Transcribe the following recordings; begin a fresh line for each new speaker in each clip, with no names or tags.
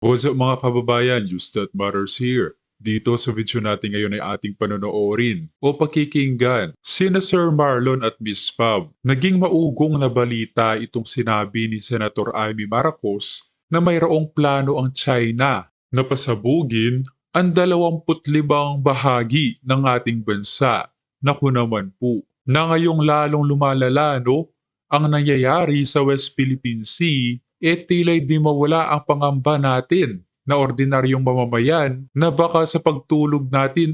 What's up mga kababayan, News That Matters here. Dito sa video natin ngayon ay ating panonoorin o pakikinggan sina Sir Marlon at Miss Fab. Naging maugong na balita itong sinabi ni Senator Amy Marcos na mayroong plano ang China na pasabugin ang 25 bahagi ng ating bansa. Naku naman po, na ngayong lalong lumalala no, ang nangyayari sa West Philippine Sea tila'y di mawala ang pangamba natin na ordinaryong mamamayan na baka sa pagtulog natin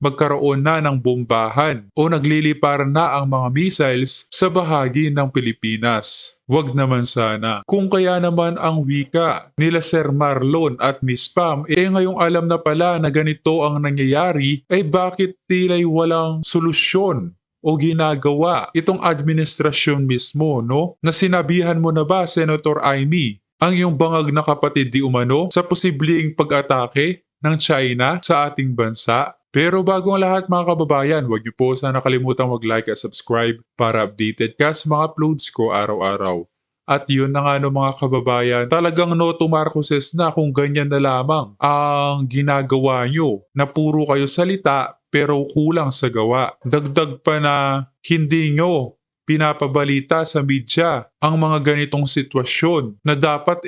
magkaroon na ng bombahan o nagliliparan na ang mga missiles sa bahagi ng Pilipinas. Wag naman sana. Kung kaya naman ang wika nila Sir Marlon at Miss Pam ngayong alam na pala na ganito ang nangyayari bakit tila'y walang solusyon o ginagawa itong administrasyon mismo, no? Na sinabihan mo na ba, Senator Amy, ang iyong bangag na kapatid di umano sa posibleng pag-atake ng China sa ating bansa? Pero bago ang lahat mga kababayan, huwag niyo po sana kalimutang mag-like at subscribe para updated ka sa mga uploads ko araw-araw. At yun na nga no mga kababayan, talagang no to Marcoses na kung ganyan na lamang ang ginagawa nyo na puro kayo salita pero kulang sa gawa. Dagdag pa na hindi nyo pinapabalita sa media ang mga ganitong sitwasyon na dapat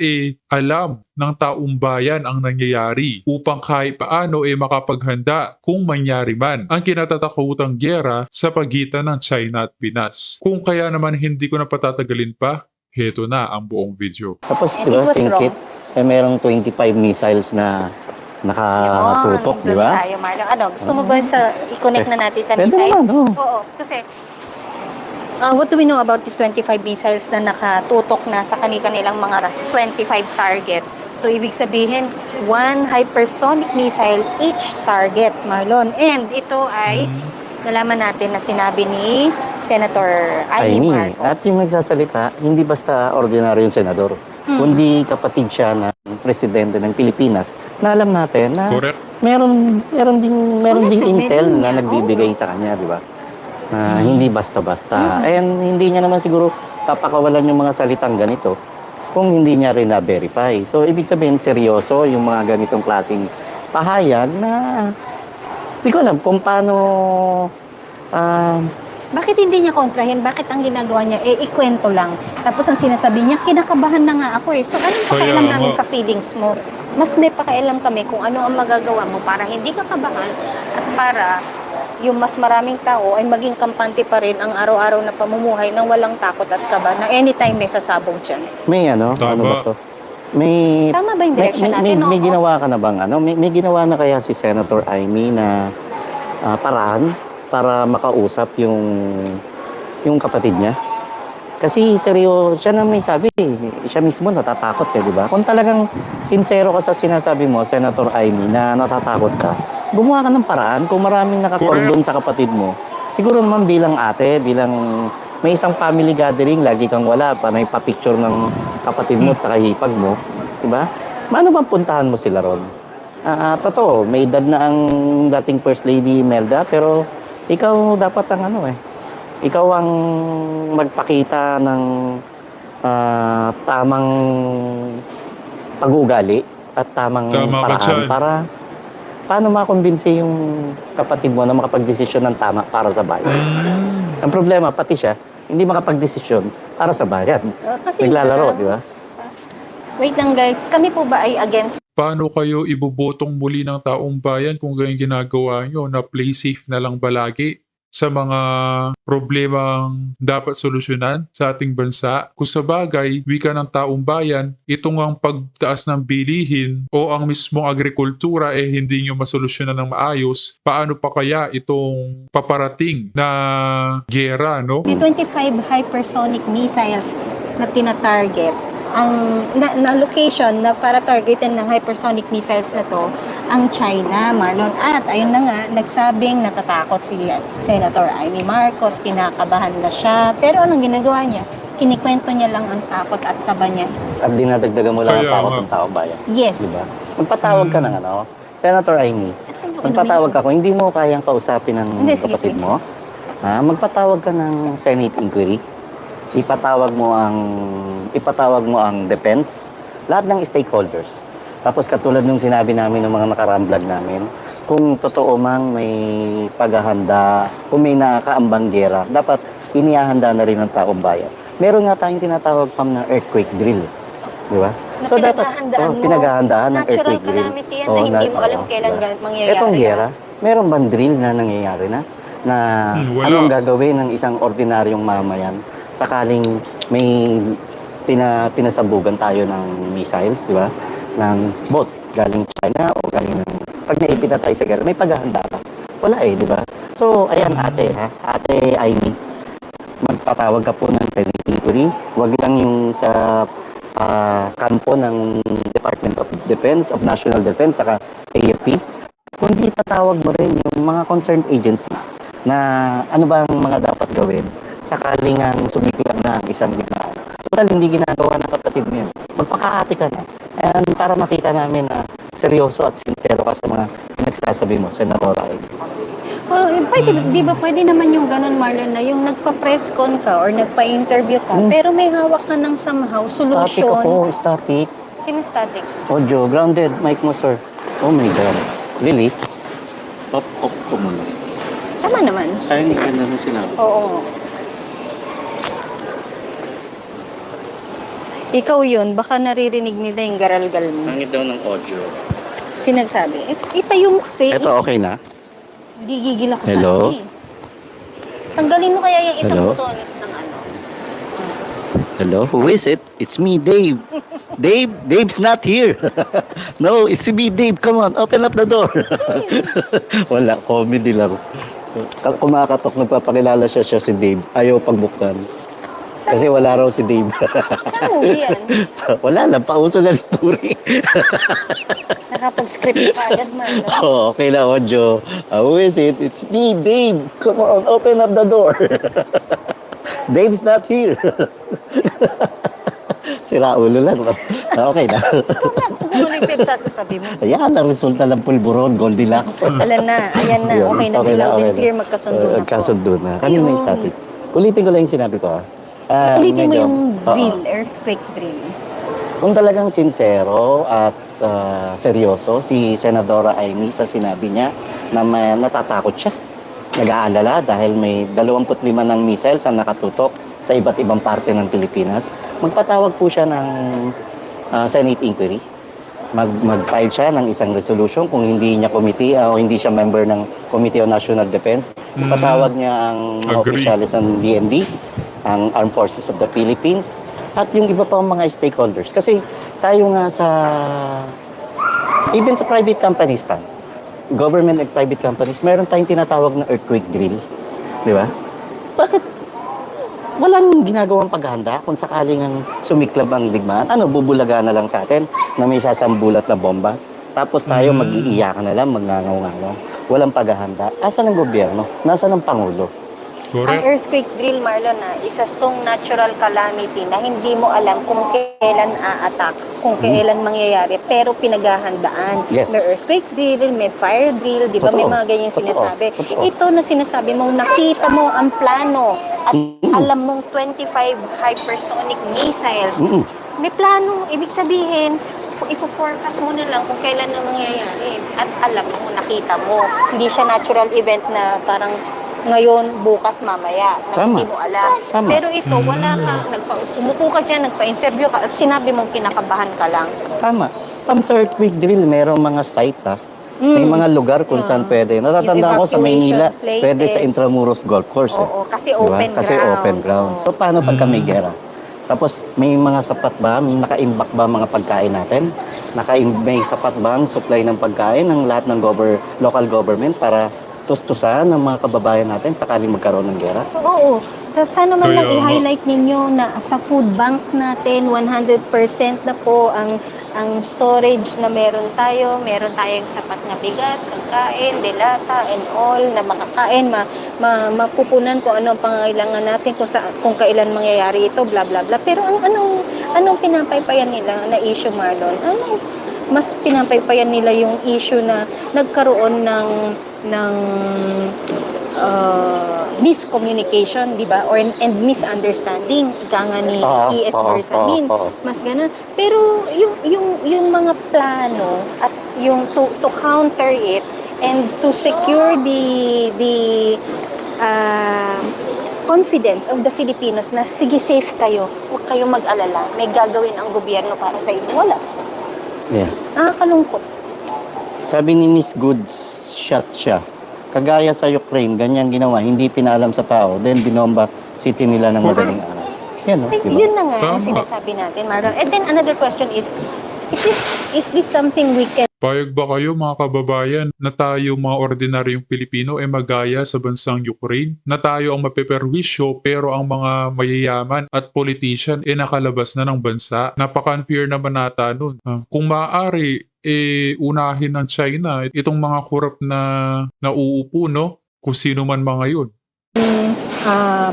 alam ng taong bayan ang nangyayari upang kahit paano makapaghanda kung mangyari man ang kinatatakutang gyera sa pagitan ng China at Pinas. Kung kaya naman hindi ko na patatagalin pa, heto na ang buong video.
Tapos,
And
di ba,
it was
singkit, merong 25 missiles na nakatutok, di
Doon
ba?
tayo, Marlon. Ano, gusto mo ba i-connect na natin sa
Pwede
missiles?
naman, oo.
Oo, kasi what do we know about these 25 missiles na nakatutok na sa kanilang mga 25 targets? So, ibig sabihin, one hypersonic missile each target, Marlon. And ito ay nalaman natin na sinabi ni Senator Amy Marcos.
At yung nagsasalita, hindi basta ordinaryong senador, kundi kapatid siya ng presidente ng Pilipinas na alam natin na
Correct.
meron ding intel
meron
na
niya.
nagbibigay sa kanya, di ba? Hindi basta-basta. And hindi niya naman siguro papakawalan yung mga salitang ganito kung hindi niya rin na-verify. So, ibig sabihin, seryoso yung mga ganitong klaseng pahayag na hindi ko alam kung paano
Bakit hindi niya kontrahin? Bakit ang ginagawa niya, ikwento lang. Tapos ang sinasabi niya, kinakabahan na nga ako eh. So anong pakialam
Kaya
namin
nga.
sa feelings mo? Mas may pakialam kami kung ano ang magagawa mo para hindi ka kabahan at para yung mas maraming tao ay maging kampante pa rin ang araw-araw na pamumuhay ng walang takot at kaba na anytime may sasabog dyan.
may ano
Tama.
ba to? May
Tama ba yung direction natin?
may
Oo.
ginawa ka na bang may ginawa na kaya si Senator Amy na paraan para makausap yung kapatid niya? Kasi seryo, siya na may sabi, siya mismo natatakot di ba? Kung talagang sincero ka sa sinasabi mo, Senator Amy, na natatakot ka, gumawa ka ng paraan. Kung maraming nakakordon sa kapatid mo, siguro naman bilang ate, bilang may isang family gathering, lagi kang wala, panay pa-picture ng kapatid mo at sa kahipag mo, di ba? Paano bang puntahan mo sila ron? Totoo, may edad na ang dating First Lady Imelda, pero ikaw dapat ang ikaw ang magpakita ng tamang pag-uugali at tamang
Tama ka
paraan
dyan.
para paano makumbinsi yung kapatid mo na makapagdesisyon ng tama para sa bayan. Ang problema, pati siya, hindi makapagdesisyon para sa bayan.
Kasi,
Naglalaro, di ba?
Wait lang guys, kami po ba ay against
Paano kayo ibubotong muli ng taong bayan kung ganyan ginagawa nyo na play safe na lang balagi sa mga problemang dapat solusyonan sa ating bansa? Kung sa bagay, wika ng taong bayan, itong ang pagtaas ng bilihin o ang mismong agrikultura hindi nyo masolusyonan ng maayos, paano pa kaya itong paparating na gera, no?
may 25 hypersonic missiles na tina-target. Ang na location na para targetin ng hypersonic missiles na to ang China, Marlon. At ayun na nga, nagsabing natatakot si Senator Amy Marcos, kinakabahan na siya. Pero anong ginagawa niya? Kinikwento niya lang ang takot at kaba niya.
At dinadagdagan mo lang ang
Kaya
takot
nga.
ng taong bayan.
Yes.
Di ba? Magpatawag ka ng Senator Amy, magpatawag ka kung hindi mo kayang kausapin ng
Hindi, sige,
kapatid
sige.
mo. Magpatawag ka ng Senate inquiry. Ipatawag mo ang defense, lahat ng stakeholders Tapos katulad nung sinabi namin ng mga nakaraang vlog namin, kung totoo mang may paghahanda, kung may nakakaambang gera, dapat inihahanda na rin ng taong bayan. Meron nga tayong tinatawag na earthquake drill. Di ba?
Na pinaghahandaan mo.
Pinaghahandaan ng
Natural
earthquake drill.
calamity yan na hindi mo alam kailan mangyayari.
Etong gera, meron bang drill na nangyayari na
Wala.
anong gagawin ng isang ordinaryong mamayan sakaling may pinasabugan tayo ng missiles, di ba? Ng boat galing China o galing pag naipita tayo sa gera, may paghahanda pa. Wala di ba? So, ayan ate, Ate Aimee, magpatawag ka po ng Senate inquiry. Huwag lang yung sa kampo ng Department of Defense, of National Defense, saka AFP. Kundi tatawag mo rin yung mga concerned agencies na ano ba ang mga dapat gawin sakaling ang sumiklat na ang isang digmaan. Total, hindi ginagawa ng kapatid mo yun. Magpakaati ka na. And para makita namin na seryoso at sincero ka sa mga pinagsasabi mo, Senator Aimee.
Well, di ba pwede naman yung ganun, Marlon, na yung nagpa-press con ka or nagpa-interview ka, pero may hawak ka ng somehow
Static
solution.
ako, static.
Sino static?
Audio, grounded, mic mo, sir. Oh my God. Really? Off ko muna.
Tama naman.
Sayang ganda na sinabi.
Oo. Ikaw yun, baka naririnig nila yung garalgal mo.
Pangit daw ng audio.
Sinagsabi. Itayo mo kasi.
Ito, okay na?
Gigigil ako
Hello?
sa akin. Tanggalin mo kaya yung isang
Hello?
butones ng ano.
Hello? Who is it? It's me, Dave. Dave? Dave's not here. No, it's me, Dave. Come on, open up the door. Wala, comedy lang. Kumakatok, nagpapakilala siya si Dave. Ayaw pagbuksan. Kasi wala raw si Dave.
Saan movie yan?
Wala lang, pauso na ng puri.
Nakapag-script ka agad, Marlon.
Oh, okay na, audio. Who is it? It's me, Dave. Come on, open up the door. Dave's not here. Sira ulo lang. Okay na.
Kung ano yung pinagsasasabi mo.
Ayan, ang resulta ng pulburon, Goldilocks.
Alam na, ayan na. Okay na sila. Din clear, magkasundo na po.
Magkasundo na. Kanina yung static. Ulitin ko lang yung sinabi ko.
Ulitin mo
medyo-
yung
Oo.
drill, earthquake drill.
Kung talagang sincero at seryoso si Senadora Aimee sa sinabi niya na natatakot siya, nag-aalala dahil may 25 ng missiles ang nakatutok sa iba't ibang parte ng Pilipinas, magpatawag po siya ng Senate inquiry. Mag-file siya ng isang resolution kung hindi niya committee o hindi siya member ng Committee on National Defense. Patawag niya ang mga
Agree.
opisyalis ng DND, ang Armed Forces of the Philippines, at yung iba pang mga stakeholders. Kasi tayo nga even sa private companies pa, government and private companies, meron tayong tinatawag na earthquake drill. Di ba? Bakit walang ginagawang paghahanda kung sakaling ang sumiklab ang digmaan? Ano, bubulaga na lang sa atin na may sasambulat na bomba? Tapos tayo mag-iiyakan na lang, magngangaw-ngaw. Walang paghahanda. Asan ang gobyerno? Nasaan ang Pangulo?
Ang
Correct.
earthquake drill, Marlon, isa tong natural calamity na hindi mo alam kung kailan a-attack, kung kailan mangyayari, pero pinaghahandaan.
Yes.
May earthquake drill, may fire drill, di ba? May
Totoo.
mga ganyan
Totoo.
sinasabi.
Totoo.
Ito na sinasabi mong nakita mo ang plano at
Mm.
alam mong 25 hypersonic missiles.
Mm-mm.
May plano. Ibig sabihin, ifo-forecast mo na lang kung kailan na mangyayari. At alam mo, nakita mo. Hindi siya natural event na parang ngayon, bukas, mamaya. Na
Tama.
hindi mo alam.
Tama.
Pero ito, wala ka. Umupo ka dyan, nagpa-interview ka, at sinabi mong kinakabahan ka lang.
Tama. Sa earthquake drill, merong mga site May mga lugar kung saan pwede. Natatandaan ko sa Maynila,
Evacuation
pwede sa
places.
Intramuros Golf Course.
Oo, kasi
Diba?
open
Kasi
ground.
open ground. So, paano pagka may gera? Tapos, may mga sapat ba? May naka-imbak ba mga pagkain natin? May sapat ba ang supply ng pagkain ng lahat ng local government para tustusan ng mga kababayan natin sakaling magkaroon ng gera?
Oo. Tapos sana man lang
Kaya nga.
i-highlight ninyo na sa food bank natin, 100% na po ang storage na meron tayong sapat na bigas, pagkain, delata, and all na makakain, mapupunan kung ano ang pangangailangan natin, kung kailan mangyayari ito, bla bla bla. Pero anong pinapaypayan nila na issue, Marlon? Mas pinapaypayan nila yung issue na nagkaroon ng miscommunication, di ba? And misunderstanding, ika nga ni E.S. Bersamin. Mas ganun. Pero yung mga plano at yung to counter it and to secure the confidence of the Filipinos na sige, safe kayo, huwag kayong mag-alala, may gagawin ang gobyerno para sa inyo. Wala.
Yeah.
Nakakalungkot.
Sabi ni Miss Goods, shot siya. Kagaya sa Ukraine, ganyan ginawa, hindi pinaalam sa tao, then binomba city nila ng madaling araw. Yan, no?
Ay,
Diba?
yun na nga ang
Tama.
sinasabi natin, Marlon. And then another question is this something we can
Payag ba kayo mga kababayan na tayo mga ordinaryong Pilipino ay magaya sa bansang Ukraine? Na tayo ang mapeperwisyo pero ang mga mayayaman at politician ay nakalabas na ng bansa? Napaka-unfair naman nata nun. Kung maaari, unahin ng China itong mga korap na nauupo, no? Kung sino man mga yun.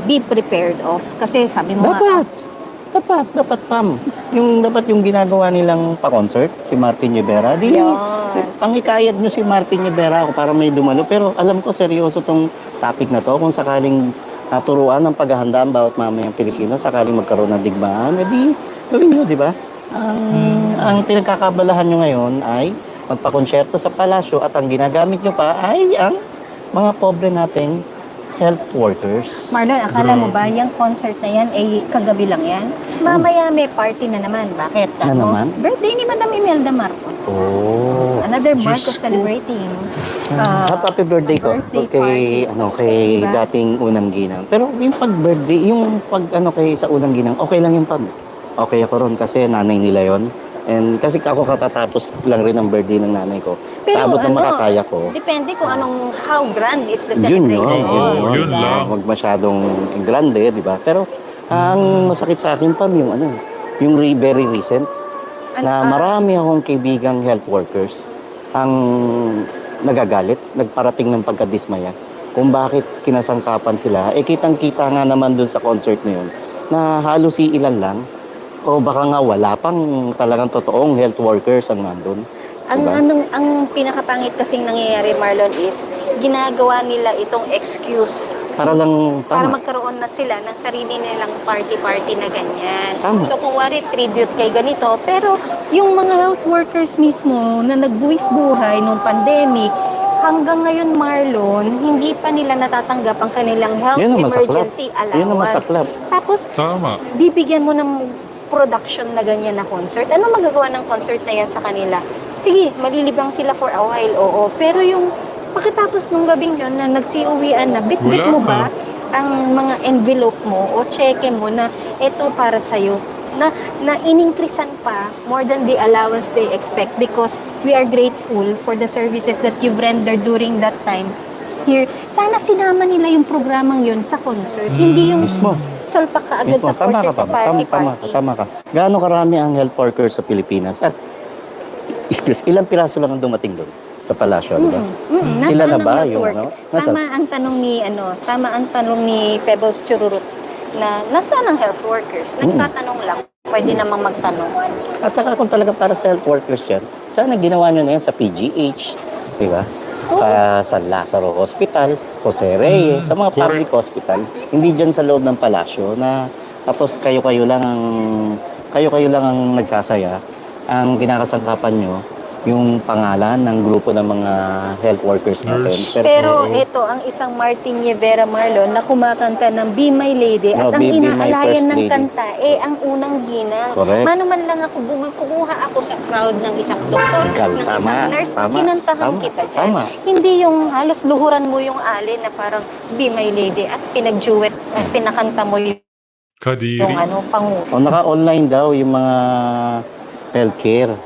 be prepared of? Kasi sabi mo
Dapat, Pam. Dapat yung ginagawa nilang pa-concert, si Martin Rivera.
Yun.
Pangikayat nyo si Martin Rivera para may dumalo. Pero alam ko, seryoso tong topic na to. Kung sakaling turuan ng paghahanda ang bawat mamayang Pilipino, sakaling magkaroon ng digmaan, edi gawin nyo, di ba? Ang pinagkakabalahan nyo ngayon ay magpakonsyerto sa palasyo at ang ginagamit nyo pa ay ang mga pobre nating health workers.
Marlon, akala mo ba yung concert na yan ay kagabi lang yan? Mamaya may party na naman. Bakit?
Na naman?
Birthday ni Madam Imelda Marcos.
Oh.
Another Marcos celebrating.
Happy birthday ko
birthday
kay
party.
kay
Diba?
dating Unang Ginang. Pero yung pag-birthday, yung pag kay sa Unang Ginang, okay lang yung pag. Okay ako ron kasi nanay nila yon. And kasi ako katatapos lang rin ang birthday ng nanay ko. Sa abot ng makakaya ko.
Depende kung how grand is the
Yun
celebration.
Oo, yun
diba?
lang.
Huwag masyadong grande, di ba? Pero ang masakit sa akin pa yung yung very recent na marami akong kaibigang health workers ang nagagalit, nagparating ng pagkadismaya kung bakit kinasangkapan sila. Kitang-kita nga naman dun sa concert na yun na halos ilan lang o baka nga wala pang talagang totoong health workers ang nandun.
Ang pinakapangit kasing nangyayari, Marlon, is ginagawa nila itong excuse
Para lang
para
tama.
magkaroon na sila ng sarili nilang party-party na ganyan.
Tama.
So kung wari tribute kay ganito, pero yung mga health workers mismo na nagbuwis buhay nung pandemic, hanggang ngayon, Marlon, hindi pa nila natatanggap ang kanilang health
Yun ang masaklap.
emergency allowance.
Yun ang masaklap.
Tapos,
Tama.
bibigyan mo ng production na ganyan na concert. Ano magagawa ng concert na yan sa kanila? Sige, malilibang sila for a while, oo. Pero yung pagkatapos nung gabing yun na nagsiuwian na, bit-bit
Wala
mo
ka.
ba ang mga envelope mo o cheque mo na ito para sa'yo? Na in-increasean pa more than the allowance they expect because we are grateful for the services that you've rendered during that time. Here, sana sinama nila yung programang yun sa concert. Hindi yung
Mismo.
salpak ka agad
Mismo.
sa
Tama ka pa.
party-party.
Tama ka. Gaano karami ang health workers sa Pilipinas? At ilang piraso lang ang dumating doon sa palasyo, di ba? Sila na
Nasaan
ba
ang
yung
network?
Nasaan?
Tama ang tanong ni Pebbles Chururut na nasaan ang health workers? Nagtatanong lang. Pwede namang magtanong.
At saka kung talaga para sa health workers yan, sana ginawa nyo na yan sa PGH, di ba? Sa San Lazaro Hospital, Jose Reyes, sa mga public hospital, hindi dyan sa loob ng palasyo na tapos kayo-kayo lang ang nagsasaya. Ang kinakasangkapan nyo, yung pangalan ng grupo ng mga health workers natin.
Nurse.
Pero ito, ang isang Martin Rivera Marlon na kumakanta ng Be My Lady at
No,
ang
Be My
inaalayan
First
ng
Lady.
kanta, ang unang ginang.
Correct.
Mano man lang ako, kumuha ako sa crowd ng isang doktor, ng isang nurse, kinantahan kita dyan.
Tama.
Hindi yung halos luhuran mo yung alin na parang Be My Lady at pinag-duet at pinakanta mo yung
Kadiri.
pangulo.
O naka-online daw yung mga healthcare.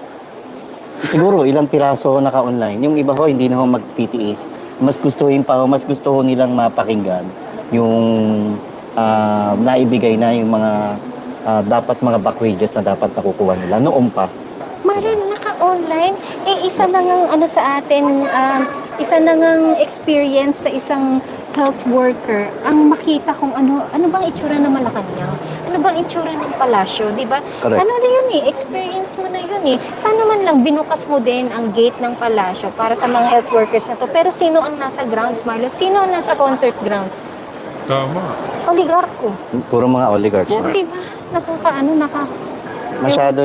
Siguro ilang piraso naka-online. Yung iba ho, hindi na ho mag-TTS. Mas gusto ho nilang mapakinggan yung naibigay na yung mga dapat mga back wages na dapat nakukuha nila noon pa.
Marlon, naka-online, isa na ngang sa atin, isa na ngang experience sa isang health worker ang makita kung ano bang itsura ng Malacanang, ano bang itsura ng palasyo, di ba?
Correct.
Ano na yun experience mo na yun Sana man lang binukas mo din ang gate ng palasyo para sa mga health workers na to. Pero sino ang nasa grounds, Marlon? Sino ang nasa concert ground?
Tama.
Oligarko.
Puro mga oligarchs.
Correct.
Di ba? Nakakaano,
Masyado